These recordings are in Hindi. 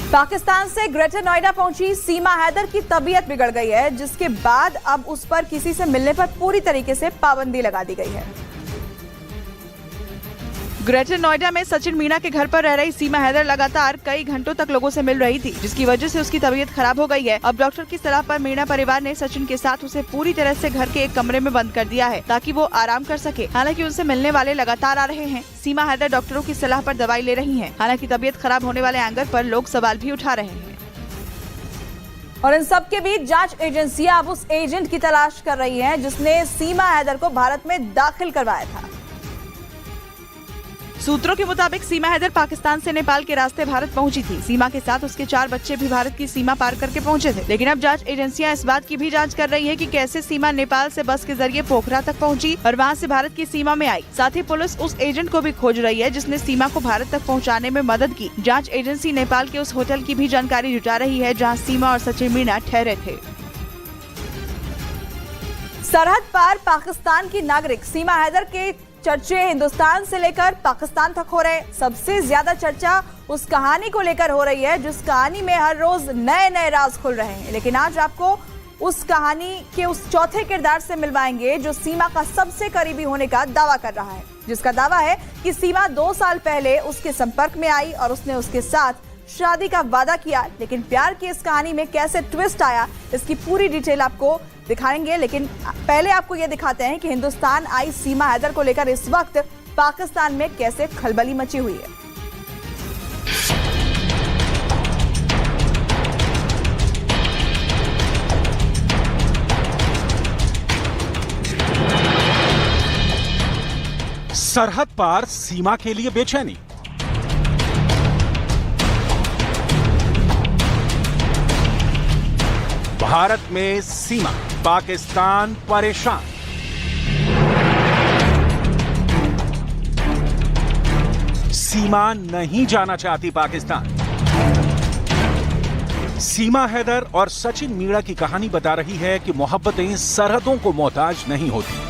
पाकिस्तान से ग्रेटर नोएडा पहुंची सीमा हैदर की तबीयत बिगड़ गई है, जिसके बाद अब उस पर किसी से मिलने पर पूरी तरीके से पाबंदी लगा दी गई है। ग्रेटर नोएडा में सचिन मीणा के घर पर रह रही सीमा हैदर लगातार कई घंटों तक लोगों से मिल रही थी, जिसकी वजह से उसकी तबीयत खराब हो गई है। अब डॉक्टर की सलाह पर मीणा परिवार ने सचिन के साथ उसे पूरी तरह से घर के एक कमरे में बंद कर दिया है, ताकि वो आराम कर सके। हालांकि उनसे मिलने वाले लगातार आ रहे हैं। सीमा हैदर डॉक्टरों की सलाह पर दवाई ले रही है। हालांकि तबीयत खराब होने वाले एंगर पर लोग सवाल भी उठा रहे हैं। और इन सब के बीच जांच एजेंसियां अब उस एजेंट की तलाश कर रही हैं, जिसने सीमा हैदर को भारत में दाखिल करवाया था। सूत्रों के मुताबिक सीमा हैदर पाकिस्तान से नेपाल के रास्ते भारत पहुंची थी। सीमा के साथ उसके 4 बच्चे भी भारत की सीमा पार करके पहुंचे थे। लेकिन अब जांच एजेंसियां इस बात की भी जांच कर रही है कि कैसे सीमा नेपाल से बस के जरिए पोखरा तक पहुंची और वहां से भारत की सीमा में आई। साथ ही पुलिस उस एजेंट को भी खोज रही है, जिसने सीमा को भारत तक पहुँचाने में मदद की। जाँच एजेंसी नेपाल के उस होटल की भी जानकारी जुटा रही है, जहाँ सीमा और सचिन मीणा ठहरे थे। सरहद पार पाकिस्तान की नागरिक सीमा हैदर के चर्चे हिंदुस्तान से लेकर पाकिस्तान तक हो रहे। सबसे ज्यादा चर्चा उस कहानी को लेकर हो रही है, जिस कहानी में हर रोज नए नए राज खुल रहे हैं। लेकिन आज आपको उस कहानी के उस चौथे किरदार से मिलवाएंगे, जो सीमा का सबसे करीबी होने का दावा कर रहा है, जिसका दावा है कि सीमा 2 साल पहले उसके संपर्क में आई और उसने उसके साथ शादी का वादा किया। लेकिन प्यार की इस कहानी में कैसे ट्विस्ट आया, इसकी पूरी डिटेल आपको दिखाएंगे। लेकिन पहले आपको ये दिखाते हैं कि हिंदुस्तान आई सीमा हैदर को लेकर इस वक्त पाकिस्तान में कैसे खलबली मची हुई है। सरहद पार सीमा के लिए बेचैनी। भारत में सीमा, पाकिस्तान परेशान। सीमा नहीं जाना चाहती पाकिस्तान। सीमा हैदर और सचिन मीणा की कहानी बता रही है कि मोहब्बतें सरहदों को मोहताज नहीं होती।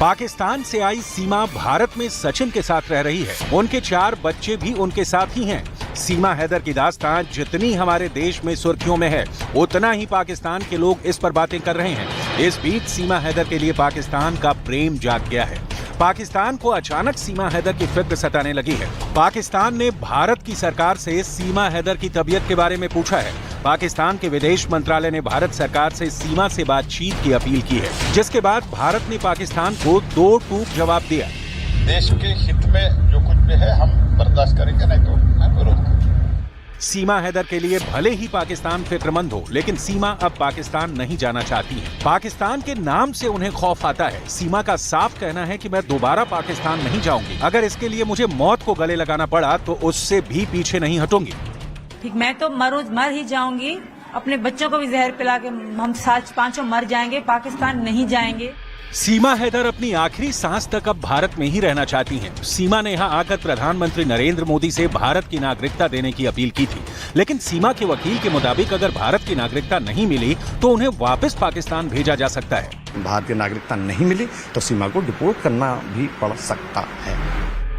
पाकिस्तान से आई सीमा भारत में सचिन के साथ रह रही है। उनके 4 बच्चे भी उनके साथ ही हैं। सीमा हैदर की दास्तान जितनी हमारे देश में सुर्खियों में है, उतना ही पाकिस्तान के लोग इस पर बातें कर रहे हैं। इस बीच सीमा हैदर के लिए पाकिस्तान का प्रेम जाग गया है। पाकिस्तान को अचानक सीमा हैदर की फिक्र सताने लगी है। पाकिस्तान ने भारत की सरकार से सीमा हैदर की तबीयत के बारे में पूछा है। पाकिस्तान के विदेश मंत्रालय ने भारत सरकार से सीमा से बातचीत की अपील की है, जिसके बाद भारत ने पाकिस्तान को 2 टूक जवाब दिया। देश के हित में जो कुछ भी है हम बर्दाश्त करेंगे, नहीं तो विरोध करेंगे। सीमा हैदर के लिए भले ही पाकिस्तान फिक्रमंद हो, लेकिन सीमा अब पाकिस्तान नहीं जाना चाहती है। पाकिस्तान के नाम से उन्हें खौफ आता है। सीमा का साफ कहना है कि मैं दोबारा पाकिस्तान नहीं जाऊंगी। अगर इसके लिए मुझे मौत को गले लगाना पड़ा तो उससे भी पीछे नहीं हटूंगी। ठीक, मैं तो मर ही जाऊंगी। अपने बच्चों को भी जहर पिला के हम 5 मर जाएंगे, पाकिस्तान नहीं जाएंगे। सीमा हैदर अपनी आखिरी सांस तक अब भारत में ही रहना चाहती हैं। सीमा ने यहाँ आकर प्रधानमंत्री नरेंद्र मोदी से भारत की नागरिकता देने की अपील की थी, लेकिन सीमा के वकील के मुताबिक अगर भारत की नागरिकता नहीं मिली तो उन्हें वापस पाकिस्तान भेजा जा सकता है। भारतीय नागरिकता नहीं मिली तो सीमा को डिपोर्ट करना भी पड़ सकता है।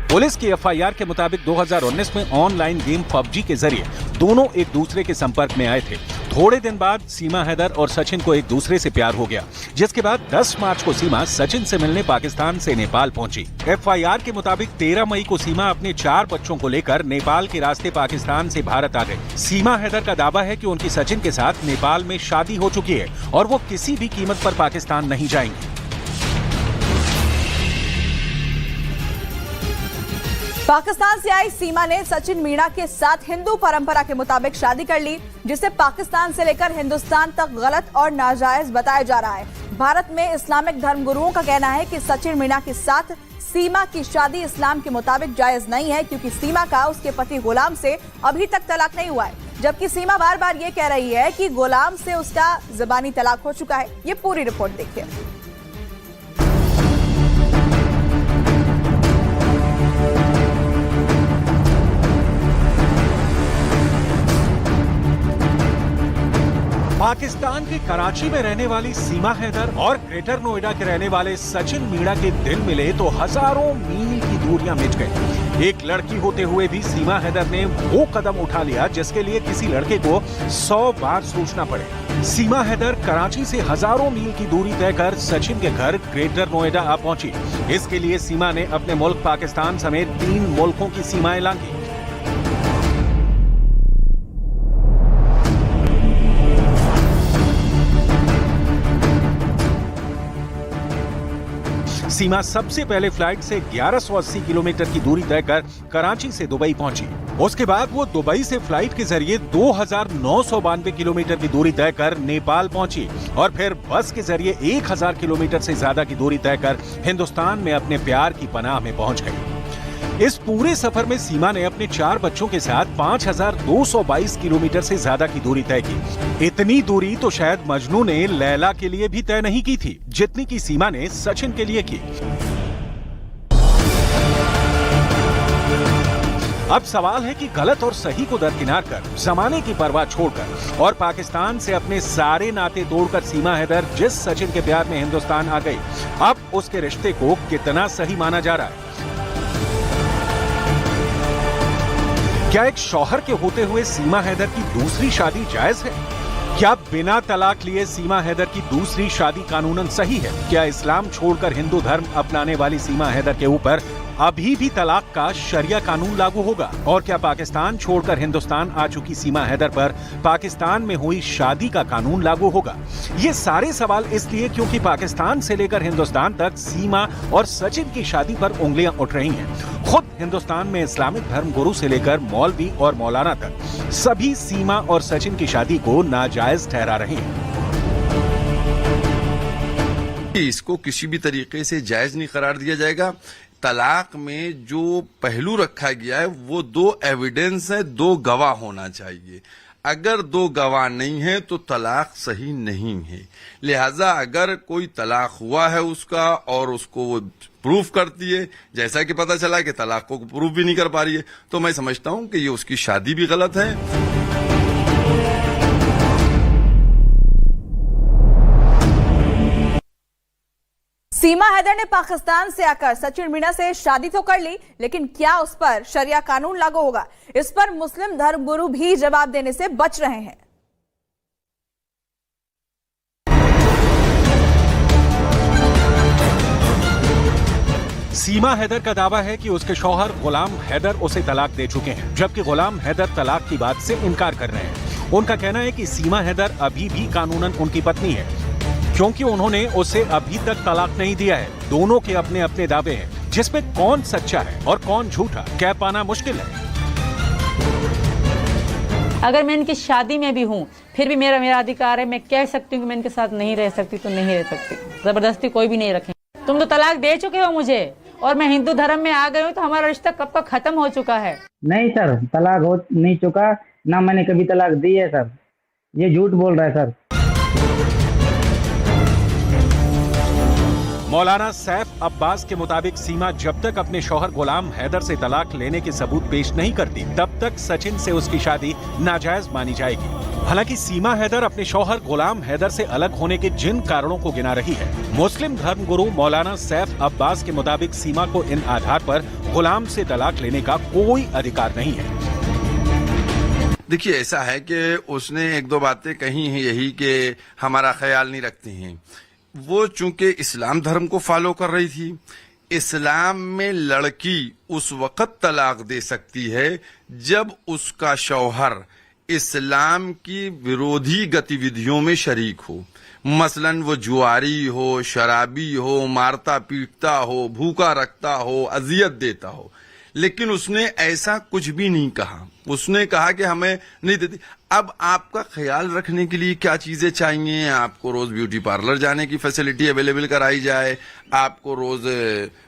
पुलिस की एफआईआर के मुताबिक 2019 में ऑनलाइन गेम पबजी के जरिए दोनों एक दूसरे के संपर्क में आए थे। थोड़े दिन बाद सीमा हैदर और सचिन को एक दूसरे से प्यार हो गया, जिसके बाद 10 मार्च को सीमा सचिन से मिलने पाकिस्तान से नेपाल पहुंची। एफआईआर के मुताबिक 13 मई को सीमा अपने 4 बच्चों को लेकर नेपाल के रास्ते पाकिस्तान से भारत आ गई। सीमा हैदर का दावा है कि उनकी सचिन के साथ नेपाल में शादी हो चुकी है और वो किसी भी कीमत पर पाकिस्तान नहीं जाएंगी। पाकिस्तान से आई सीमा ने सचिन मीणा के साथ हिंदू परंपरा के मुताबिक शादी कर ली, जिसे पाकिस्तान से लेकर हिंदुस्तान तक गलत और नाजायज बताया जा रहा है। भारत में इस्लामिक धर्मगुरुओं का कहना है कि सचिन मीणा के साथ सीमा की शादी इस्लाम के मुताबिक जायज नहीं है, क्योंकि सीमा का उसके पति गुलाम से अभी तक तलाक नहीं हुआ है। जबकि सीमा बार बार ये कह रही है कि गुलाम से उसका ज़बानी तलाक हो चुका है। ये पूरी रिपोर्ट देखिए। पाकिस्तान के कराची में रहने वाली सीमा हैदर और ग्रेटर नोएडा के रहने वाले सचिन मीणा के दिल मिले तो हजारों मील की दूरियां मिट गई। एक लड़की होते हुए भी सीमा हैदर ने वो कदम उठा लिया जिसके लिए किसी लड़के को 100 बार सोचना पड़े। सीमा हैदर कराची से हजारों मील की दूरी तय कर सचिन के घर ग्रेटर नोएडा आ पहुंची। इसके लिए सीमा ने अपने मुल्क पाकिस्तान समेत 3 मुल्कों की सीमाएं लांघी। सीमा सबसे पहले फ्लाइट से 1180 किलोमीटर की दूरी तय कर कराची से दुबई पहुंची। उसके बाद वो दुबई से फ्लाइट के जरिए 2992 किलोमीटर की दूरी तय कर नेपाल पहुंची और फिर बस के जरिए 1000 किलोमीटर से ज्यादा की दूरी तय कर हिंदुस्तान में अपने प्यार की पनाह में पहुंच गई। इस पूरे सफर में सीमा ने अपने 4 बच्चों के साथ 5222 किलोमीटर से ज्यादा की दूरी तय की। इतनी दूरी तो शायद मजनू ने लैला के लिए भी तय नहीं की थी जितनी की सीमा ने सचिन के लिए की। अब सवाल है कि गलत और सही को दरकिनार कर, जमाने की परवाह छोड़कर और पाकिस्तान से अपने सारे नाते तोड़कर सीमा हैदर जिस सचिन के प्यार में हिंदुस्तान आ गई, अब उसके रिश्ते को कितना सही माना जा रहा है? क्या एक शौहर के होते हुए सीमा हैदर की दूसरी शादी जायज है? क्या बिना तलाक लिए सीमा हैदर की दूसरी शादी कानूनन सही है? क्या इस्लाम छोड़कर हिंदू धर्म अपनाने वाली सीमा हैदर के ऊपर अभी भी तलाक का शरिया कानून लागू होगा? और क्या पाकिस्तान छोड़कर हिंदुस्तान आ चुकी सीमा हैदर पर पाकिस्तान में हुई शादी का कानून लागू होगा? ये सारे सवाल इसलिए क्योंकि पाकिस्तान से लेकर हिंदुस्तान तक सीमा और सचिन की शादी पर उंगलियां उठ रही हैं। खुद हिंदुस्तान में इस्लामिक धर्म गुरु से लेकर मौलवी और मौलाना तक सभी सीमा और सचिन की शादी को नाजायज ठहरा रहे हैं। इसको किसी भी तरीके से जायज नहीं करार दिया जाएगा। तलाक में जो पहलू रखा गया है वो 2 एविडेंस है, 2 गवाह होना चाहिए। अगर 2 गवाह नहीं है तो तलाक सही नहीं है। लिहाजा अगर कोई तलाक हुआ है उसका और उसको वो प्रूफ करती है, जैसा कि पता चला कि तलाक को प्रूफ भी नहीं कर पा रही है, तो मैं समझता हूं कि ये उसकी शादी भी गलत है। सीमा हैदर ने पाकिस्तान से आकर सचिन मीणा से शादी तो कर ली, लेकिन क्या उस पर शरिया कानून लागू होगा? इस पर मुस्लिम धर्मगुरु भी जवाब देने से बच रहे हैं। सीमा हैदर का दावा है कि उसके शौहर गुलाम हैदर उसे तलाक दे चुके हैं, जबकि गुलाम हैदर तलाक की बात से इनकार कर रहे हैं। उनका कहना है कि सीमा हैदर अभी भी कानूनन उनकी पत्नी है क्योंकि उन्होंने उसे अभी तक तलाक नहीं दिया है। दोनों के अपने अपने दावे हैं, जिसमें कौन सच्चा है और कौन झूठा कह पाना मुश्किल है। अगर मैं इनकी शादी में भी हूँ फिर भी मेरा अधिकार है, मैं कह सकती हूँ कि मैं इनके साथ नहीं रह सकती तो नहीं रह सकती। जबरदस्ती कोई भी नहीं रखेंगे। तुम तो तलाक दे चुके हो मुझे और मैं हिंदू धर्म में आ गई हूँ, तो हमारा रिश्ता कब का खत्म हो चुका है। नहीं सर, तलाक हो नहीं चुका, ना मैंने कभी तलाक दी है सर। ये झूठ बोल रहा है सर। मौलाना सैफ अब्बास के मुताबिक सीमा जब तक अपने शौहर गुलाम हैदर से तलाक लेने के सबूत पेश नहीं करती तब तक सचिन से उसकी शादी नाजायज मानी जाएगी। हालांकि सीमा हैदर अपने शौहर गुलाम हैदर से अलग होने के जिन कारणों को गिना रही है, मुस्लिम धर्मगुरु मौलाना सैफ अब्बास के मुताबिक सीमा को इन आधार पर गुलाम से तलाक लेने का कोई अधिकार नहीं है। देखिए, ऐसा है कि उसने 1-2 बातें कही हैं यही कि हमारा ख्याल नहीं रखती हैं। वो चूंकि इस्लाम धर्म को फॉलो कर रही थी, इस्लाम में लड़की उस वक्त तलाक दे सकती है जब उसका शौहर इस्लाम की विरोधी गतिविधियों में शरीक हो। मसलन वो जुआरी हो, शराबी हो, मारता पीटता हो, भूखा रखता हो, अजियत देता हो। लेकिन उसने ऐसा कुछ भी नहीं कहा। उसने कहा कि हमें नहीं देती। अब आपका ख्याल रखने के लिए क्या चीजें चाहिए? आपको रोज ब्यूटी पार्लर जाने की फैसिलिटी अवेलेबल कराई जाए, आपको रोज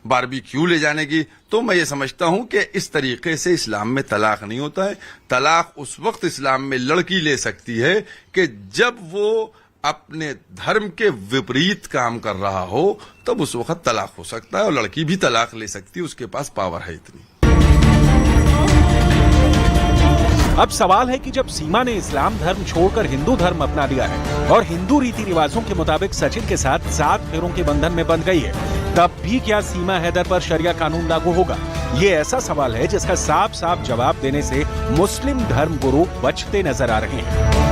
बारबेक्यू ले जाने की। तो मैं ये समझता हूं कि इस तरीके से इस्लाम में तलाक नहीं होता है। तलाक उस वक्त इस्लाम में लड़की ले सकती है कि जब वो अपने धर्म के विपरीत काम कर रहा हो, तब उस वक्त तलाक हो सकता है और लड़की भी तलाक ले सकती है, उसके पास पावर है इतनी। अब सवाल है कि जब सीमा ने इस्लाम धर्म छोड़कर हिंदू धर्म अपना लिया है और हिंदू रीति रिवाजों के मुताबिक सचिन के साथ 7 फेरों के बंधन में बंध गई है, तब भी क्या सीमा हैदर पर शरिया कानून लागू होगा? ये ऐसा सवाल है जिसका साफ साफ जवाब देने से मुस्लिम धर्म गुरु बचते नजर आ रहे हैं।